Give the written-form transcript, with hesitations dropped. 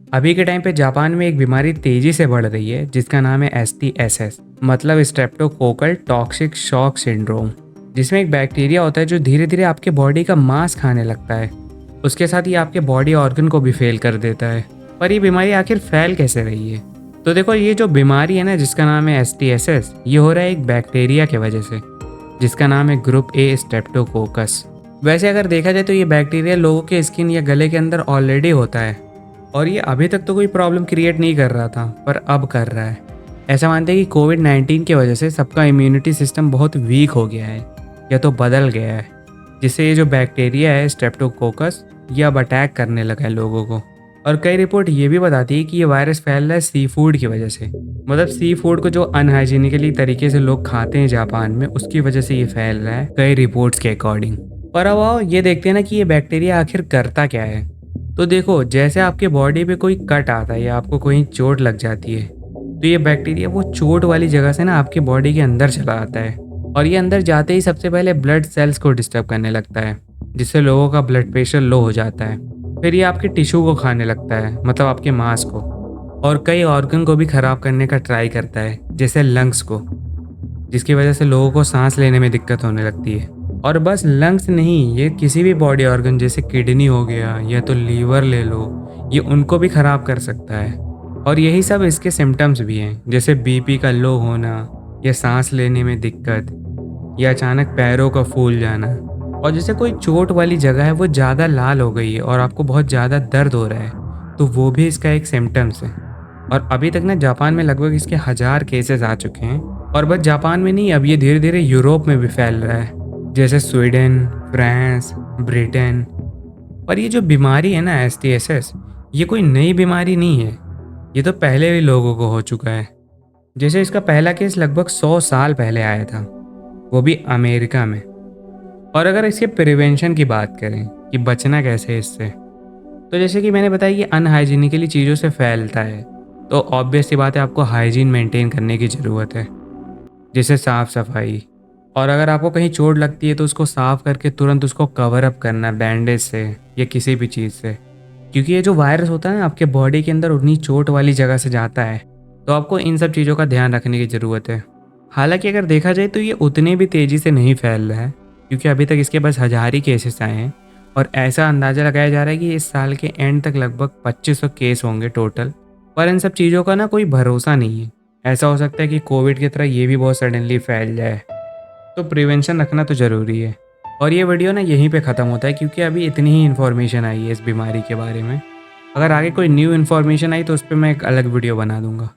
अभी के टाइम पे जापान में एक बीमारी तेजी से बढ़ रही है जिसका नाम है STSS, मतलब स्ट्रेप्टोकोकल टॉक्सिक शॉक सिंड्रोम, जिसमें एक बैक्टीरिया होता है जो धीरे धीरे आपके बॉडी का मांस खाने लगता है। उसके साथ ही आपके बॉडी ऑर्गन को भी फेल कर देता है। पर ये बीमारी आखिर फैल कैसे रही है? तो देखो, ये जो बीमारी है ना जिसका नाम है STSS, ये हो रहा है एक बैक्टीरिया की वजह से जिसका नाम है ग्रुप ए स्ट्रेप्टोकोकस। वैसे अगर देखा जाए तो ये बैक्टीरिया लोगों के स्किन या गले के अंदर ऑलरेडी होता है और ये अभी तक तो कोई प्रॉब्लम क्रिएट नहीं कर रहा था, पर अब कर रहा है। ऐसा मानते हैं कि कोविड-19 की वजह से सबका इम्यूनिटी सिस्टम बहुत वीक हो गया है या तो बदल गया है, जिससे ये जो बैक्टीरिया है स्ट्रेप्टोकोकस, ये अब अटैक करने लगा है लोगों को। और कई रिपोर्ट ये भी बताती है कि ये वायरस फैल रहा है सी फूड की वजह से, मतलब सी फूड को जो अनहाइजीनिकली तरीके से लोग खाते हैं जापान में, उसकी वजह से ये फैल रहा है कई रिपोर्ट्स के अकॉर्डिंग। पर अब आओ ये देखते हैं ना कि ये बैक्टीरिया आखिर करता क्या है। तो देखो, जैसे आपके बॉडी पे कोई कट आता है या आपको कोई चोट लग जाती है, तो ये बैक्टीरिया वो चोट वाली जगह से ना आपके बॉडी के अंदर चला आता है और ये अंदर जाते ही सबसे पहले ब्लड सेल्स को डिस्टर्ब करने लगता है, जिससे लोगों का ब्लड प्रेशर लो हो जाता है। फिर ये आपके टिश्यू को खाने लगता है, मतलब आपके मांस को, और कई ऑर्गन को भी खराब करने का ट्राई करता है, जैसे लंग्स को, जिसकी वजह से लोगों को सांस लेने में दिक्कत होने लगती है। और बस लंग्स नहीं, ये किसी भी बॉडी ऑर्गन जैसे किडनी हो गया या तो लीवर ले लो, ये उनको भी खराब कर सकता है। और यही सब इसके सिम्टम्स भी हैं, जैसे बीपी का लो होना या सांस लेने में दिक्कत या अचानक पैरों का फूल जाना। और जैसे कोई चोट वाली जगह है वो ज़्यादा लाल हो गई है और आपको बहुत ज़्यादा दर्द हो रहा है, तो वो भी इसका एक सिम्टम्स है। और अभी तक ना जापान में लगभग इसके 1000 केसेस आ चुके हैं। और बस जापान में नहीं, अब ये धीरे धीरे यूरोप में भी फैल रहा है, जैसे स्वीडन, फ्रांस, ब्रिटेन। पर ये जो बीमारी है ना STSS, ये कोई नई बीमारी नहीं है, ये तो पहले भी लोगों को हो चुका है। जैसे इसका पहला केस लगभग 100 साल पहले आया था, वो भी अमेरिका में। और अगर इसके प्रिवेंशन की बात करें कि बचना कैसे है इससे, तो जैसे कि मैंने बताया, ये अनहाइजीनिकली चीज़ों से फैलता है, तो ऑब्वियस सी बात है आपको हाइजीन मेंटेन करने की ज़रूरत है, जैसे साफ़ सफाई। और अगर आपको कहीं चोट लगती है तो उसको साफ़ करके तुरंत उसको कवर अप करना बैंडेज से या किसी भी चीज़ से, क्योंकि ये जो वायरस होता है ना आपके बॉडी के अंदर उन्हीं चोट वाली जगह से जाता है, तो आपको इन सब चीज़ों का ध्यान रखने की ज़रूरत है। हालांकि अगर देखा जाए तो ये उतने भी तेज़ी से नहीं फैल रहा है, क्योंकि अभी तक इसके बस 1000 ही केसेस आए हैं और ऐसा अंदाज़ा लगाया जा रहा है कि इस साल के एंड तक लगभग 2500 केस होंगे टोटल। पर इन सब चीज़ों का ना कोई भरोसा नहीं है, ऐसा हो सकता है कि कोविड की तरह ये भी बहुत सडनली फैल जाए, तो प्रिवेंशन रखना तो ज़रूरी है। और ये वीडियो ना यहीं पे ख़त्म होता है, क्योंकि अभी इतनी ही इन्फॉर्मेशन आई है इस बीमारी के बारे में। अगर आगे कोई न्यू इन्फॉर्मेशन आई तो उस पर मैं एक अलग वीडियो बना दूंगा।